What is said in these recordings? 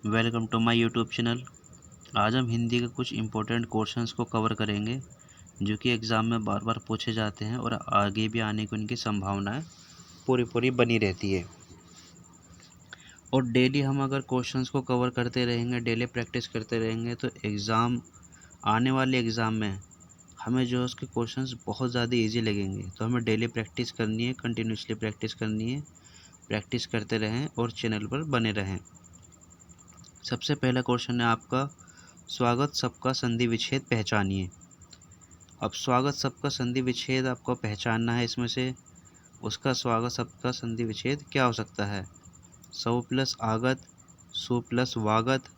Welcome to my YouTube channel. आज हम हिंदी के कुछ इम्पोर्टेंट क्वेश्चंस को कवर करेंगे जो कि एग्ज़ाम में बार बार पूछे जाते हैं और आगे भी आने की उनकी संभावनाएं पूरी बनी रहती है। और डेली हम अगर क्वेश्चंस को कवर करते रहेंगे, डेली प्रैक्टिस करते रहेंगे तो आने वाले एग्ज़ाम में हमें जो है उसके क्वेश्चंस बहुत ज़्यादा ईजी लगेंगे। तो हमें डेली प्रैक्टिस करनी है, कंटिन्यूसली प्रैक्टिस करनी है। प्रैक्टिस करते रहें और चैनल पर बने रहें। सबसे पहला क्वेश्चन है आपका, स्वागत सबका संधि विच्छेद पहचानिए। अब स्वागत सबका संधि विच्छेद आपको पहचानना है। इसमें से उसका स्वागत सबका संधि विच्छेद क्या हो सकता है? सौ प्लस आगत, सु प्लस वागत,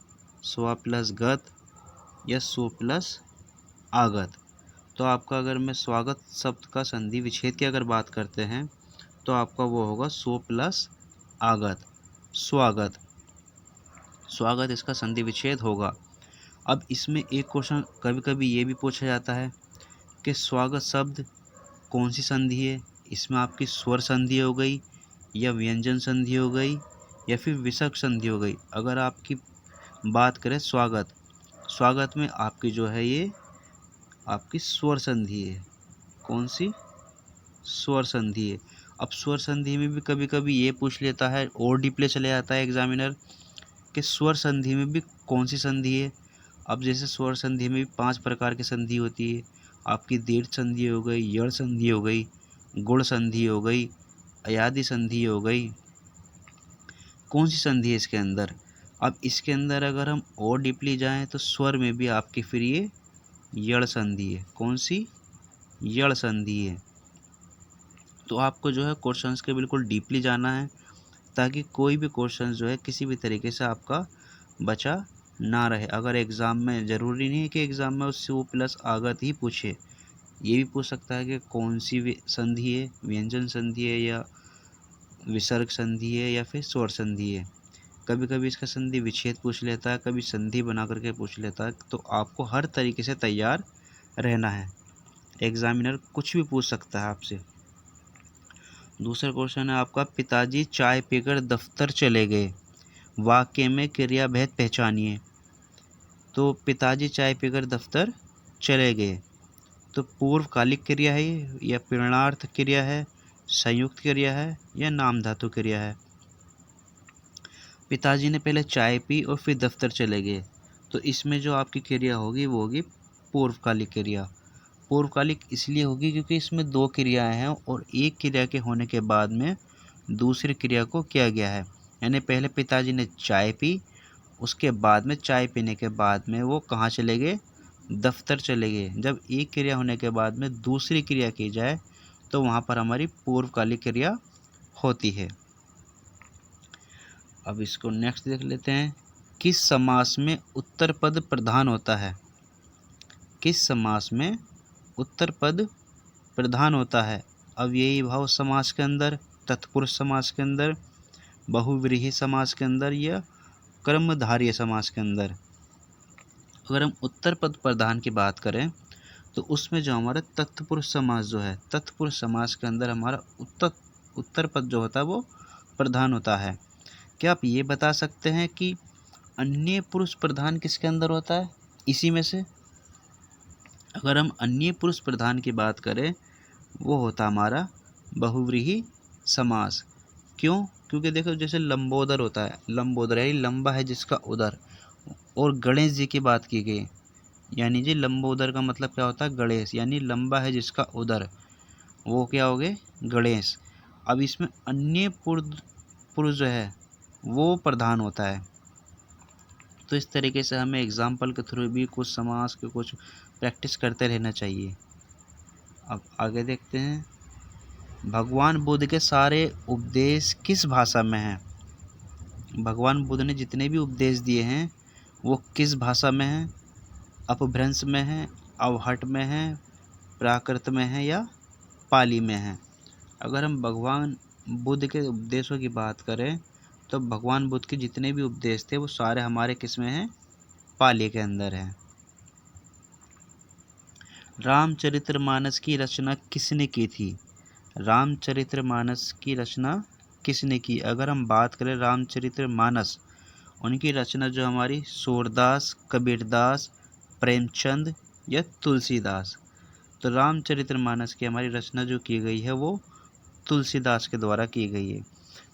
स्वा प्लस गत या सु प्लस आगत। तो आपका अगर मैं स्वागत शब्द का संधि विच्छेद की अगर बात करते हैं तो आपका वो होगा सु प्लस आगत, स्वागत। स्वागत इसका संधि विच्छेद होगा। अब इसमें एक क्वेश्चन कभी कभी ये भी पूछा जाता है कि स्वागत शब्द कौन सी संधि है। इसमें आपकी स्वर संधि हो गई या व्यंजन संधि हो गई या फिर विसर्ग संधि हो गई। अगर आपकी बात करें स्वागत में आपकी जो है ये आपकी स्वर संधि है। कौन सी? स्वर संधि है। अब स्वर संधि में भी कभी कभी ये पूछ लेता है और डीपले चले जाता है एग्जामिनर कि स्वर संधि में भी कौन सी संधि है। अब जैसे स्वर संधि में भी 5 प्रकार की संधि होती है। आपकी दीर्घ संधि हो गई, यड़ संधि हो गई, गुण संधि हो गई, अयादि संधि हो गई। कौन सी संधि है इसके अंदर? अब इसके अंदर अगर हम और डीपली जाएं तो स्वर में भी आपकी फिर ये यड़ संधि है। कौन सी? यड़ संधि है। तो आपको जो है क्वेश्चंस के बिल्कुल डीपली जाना है ताकि कोई भी क्वेश्चन जो है किसी भी तरीके से आपका बचा ना रहे। अगर एग्ज़ाम में ज़रूरी नहीं है कि एग्ज़ाम में उससे वो प्लस आगत ही पूछे, ये भी पूछ सकता है कि कौन सी संधि है, व्यंजन संधि है या विसर्ग संधि है या फिर स्वर संधि है। कभी कभी इसका संधि विच्छेद पूछ लेता है, कभी संधि बना करके पूछ लेता है। तो आपको हर तरीके से तैयार रहना है। एग्जामिनर कुछ भी पूछ सकता है आपसे। दूसरा क्वेश्चन है आपका, पिताजी चाय पीकर दफ्तर चले गए, वाक्य में क्रिया भेद पहचानिए। तो पिताजी चाय पीकर दफ्तर चले गए, तो पूर्वकालिक क्रिया है या प्रेरणार्थ क्रिया है, संयुक्त क्रिया है या नाम धातु क्रिया है? पिताजी ने पहले चाय पी और फिर दफ्तर चले गए, तो इसमें जो आपकी क्रिया होगी वो होगी पूर्वकालिक क्रिया। पूर्वकालिक इसलिए होगी क्योंकि इसमें 2 क्रियाएं हैं और एक क्रिया के होने के बाद में दूसरी क्रिया को किया गया है। यानी पहले पिताजी ने चाय पी, उसके बाद में चाय पीने के बाद में वो कहाँ चले गए? दफ्तर चले गए। जब एक क्रिया होने के बाद में दूसरी क्रिया की जाए तो वहाँ पर हमारी पूर्वकालिक क्रिया होती है। अब इसको नेक्स्ट देख लेते हैं। किस समास में उत्तर पद प्रधान होता है? किस समास में उत्तर पद प्रधान होता है? अव्ययी भाव समास के अंदर, तत्पुरुष समास के अंदर, बहुव्रीहि समास के अंदर या कर्मधारय समास के अंदर? अगर हम उत्तर पद प्रधान की बात करें तो उसमें जो हमारा तत्पुरुष समास जो है, तत्पुरुष समास के अंदर हमारा उत्तर पद जो होता है वो प्रधान होता है। क्या आप ये बता सकते हैं कि अन्य पुरुष प्रधान किसके अंदर होता है इसी में से? अगर हम अन्य पुरुष प्रधान की बात करें वो होता हमारा बहुव्रीहि समास। क्यों? क्योंकि देखो जैसे लंबोदर होता है, लंबोदर यानी लंबा है जिसका उदर, और गणेश जी की बात की गई, यानी जी लंबोदर का मतलब क्या होता है? गणेश, यानी लंबा है जिसका उदर, वो क्या हो गए? गणेश। अब इसमें अन्य पुरुष जो है वो प्रधान होता है। तो इस तरीके से हमें एग्जाम्पल के थ्रू भी कुछ समास के कुछ प्रैक्टिस करते रहना चाहिए। अब आगे देखते हैं, भगवान बुद्ध के सारे उपदेश किस भाषा में हैं? भगवान बुद्ध ने जितने भी उपदेश दिए हैं वो किस भाषा में हैं? अपभ्रंश में हैं, अवहट में हैं, प्राकृत में हैं या पाली में हैं? अगर हम भगवान बुद्ध के उपदेशों की बात करें तो भगवान बुद्ध के जितने भी उपदेश थे वो सारे हमारे किस में हैं? पाली के अंदर हैं। रामचरितमानस की रचना किसने की थी? रामचरितमानस की रचना किसने की? अगर हम बात करें रामचरितमानस उनकी रचना जो हमारी सूरदास, कबीरदास, प्रेमचंद या तुलसीदास। तो रामचरितमानस की हमारी रचना जो की गई है वो तुलसीदास के द्वारा की गई है।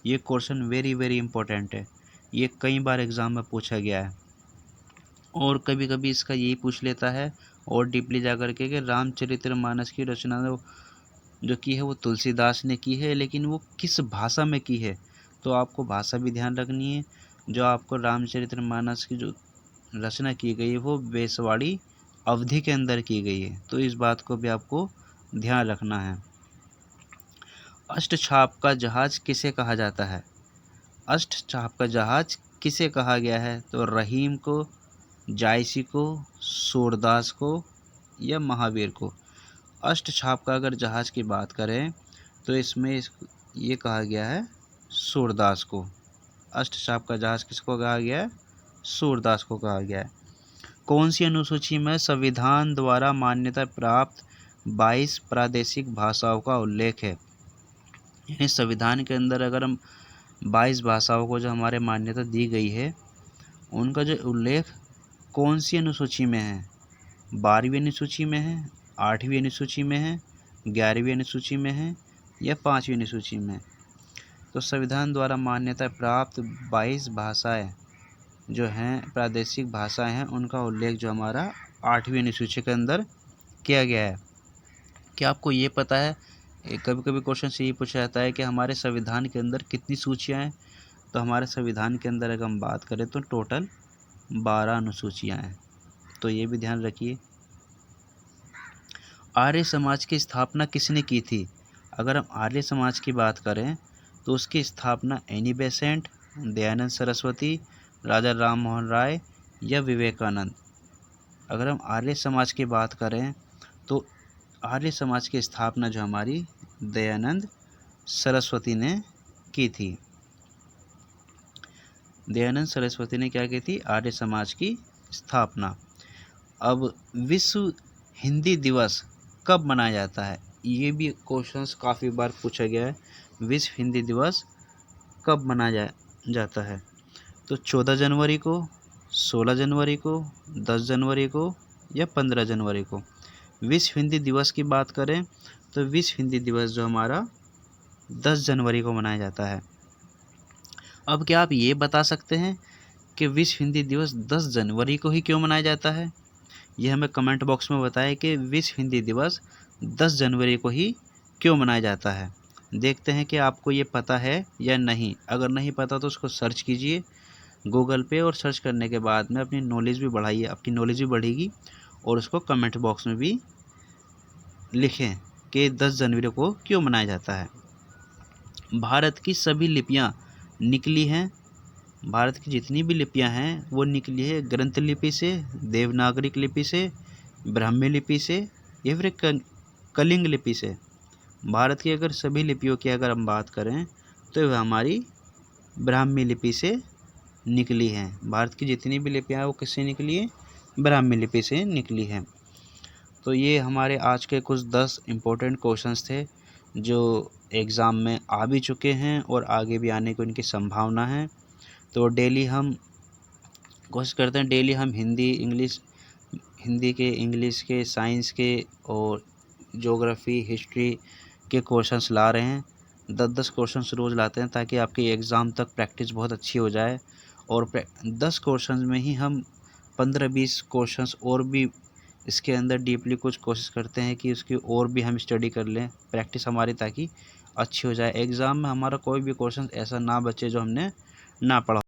ये क्वेश्चन वेरी वेरी इंपॉर्टेंट है, ये कई बार एग्ज़ाम में पूछा गया है और कभी कभी इसका यही पूछ लेता है और डीपली जा कर के कि रामचरितमानस की रचना जो की है वो तुलसीदास ने की है, लेकिन वो किस भाषा में की है। तो आपको भाषा भी ध्यान रखनी है। जो आपको रामचरितमानस की जो रचना की गई है वो बेसवाड़ी अवधि के अंदर की गई है, तो इस बात को भी आपको ध्यान रखना है। अष्टछाप का जहाज किसे कहा जाता है? अष्टछाप का जहाज किसे कहा गया है? तो रहीम को, जायसी को, सूरदास को या महावीर को। अष्टछाप का अगर जहाज की बात करें तो इसमें ये कहा गया है सूरदास को। अष्टछाप का जहाज किसको कहा गया है? सूरदास को कहा गया है। कौन सी अनुसूची में संविधान द्वारा मान्यता प्राप्त 22 प्रादेशिक भाषाओं का उल्लेख है? यानी संविधान के अंदर अगर हम 22 भाषाओं को जो हमारे मान्यता दी गई है उनका जो उल्लेख कौन सी अनुसूची में है? 12वीं अनुसूची में है, 8वीं अनुसूची में है, 11वीं अनुसूची में है या 5वीं अनुसूची में? तो संविधान द्वारा मान्यता प्राप्त 22 भाषाएं जो हैं, प्रादेशिक भाषाएं हैं, उनका उल्लेख जो हमारा 8वीं अनुसूची के अंदर किया गया है। क्या आपको ये पता है, कभी कभी क्वेश्चन से ये पूछा जाता है कि हमारे संविधान के अंदर कितनी सूचियाँ हैं? तो हमारे संविधान के अंदर अगर हम बात करें तो टोटल 12 अनुसूचियाँ हैं, तो ये भी ध्यान रखिए। आर्य समाज की स्थापना किसने की थी? अगर हम आर्य समाज की बात करें तो उसकी स्थापना एनी बेसेंट, दयानंद सरस्वती, राजा राम मोहन राय या विवेकानंद। अगर हम आर्य समाज की बात करें तो आर्य समाज की स्थापना जो हमारी दयानंद सरस्वती ने की थी। दयानंद सरस्वती ने क्या की थी? आर्य समाज की स्थापना। अब विश्व हिंदी दिवस कब मनाया जाता है? ये भी क्वेश्चंस काफ़ी बार पूछा गया है। विश्व हिंदी दिवस कब मनाया जाता है? तो 14 जनवरी को, 16 जनवरी को, 10 जनवरी को या 15 जनवरी को। विश्व हिंदी दिवस की बात करें तो विश्व हिंदी दिवस जो हमारा 10 जनवरी को मनाया जाता है। अब क्या आप ये बता सकते हैं कि विश्व हिंदी दिवस 10 जनवरी को ही क्यों मनाया जाता है? ये हमें कमेंट बॉक्स में बताएं कि विश्व हिंदी दिवस 10 जनवरी को ही क्यों मनाया जाता है। देखते हैं कि आपको ये पता है या नहीं। अगर नहीं पता तो उसको सर्च कीजिए गूगल पे, और सर्च करने के बाद में अपनी नॉलेज भी बढ़ाइए, आपकी नॉलेज भी बढ़ेगी। और उसको कमेंट बॉक्स में भी लिखें कि 10 जनवरी को क्यों मनाया जाता है। भारत की सभी लिपियाँ निकली हैं। भारत की जितनी भी लिपियाँ हैं वो निकली है ग्रंथ लिपि से, देवनागरिक लिपि से, ब्राह्मी लिपि से या फिर कलिंग लिपि से। भारत की अगर सभी लिपियों की अगर हम बात करें तो वह हमारी ब्राह्मी लिपि से निकली हैं। भारत की जितनी भी लिपियाँ हैं वो किससे निकली है? ब्राह्मी लिपि से निकली हैं। तो ये हमारे आज के कुछ 10 इम्पोर्टेंट क्वेश्चंस थे जो एग्ज़ाम में आ भी चुके हैं और आगे भी आने की उनकी संभावना है। तो डेली हम कोशिश करते हैं, डेली हम हिंदी के, इंग्लिश के, साइंस के और ज्योग्राफी, हिस्ट्री के क्वेश्चंस ला रहे हैं। 10-10 क्वेश्चंस रोज़ लाते हैं ताकि आपके एग्ज़ाम तक प्रैक्टिस बहुत अच्छी हो जाए। और 10 क्वेश्चंस में ही हम 15-20 क्वेश्चंस और भी इसके अंदर डीपली कुछ कोशिश करते हैं कि उसकी और भी हम स्टडी कर लें, प्रैक्टिस हमारी ताकि अच्छी हो जाए। एग्ज़ाम में हमारा कोई भी क्वेश्चन ऐसा ना बचे जो हमने ना पढ़ा।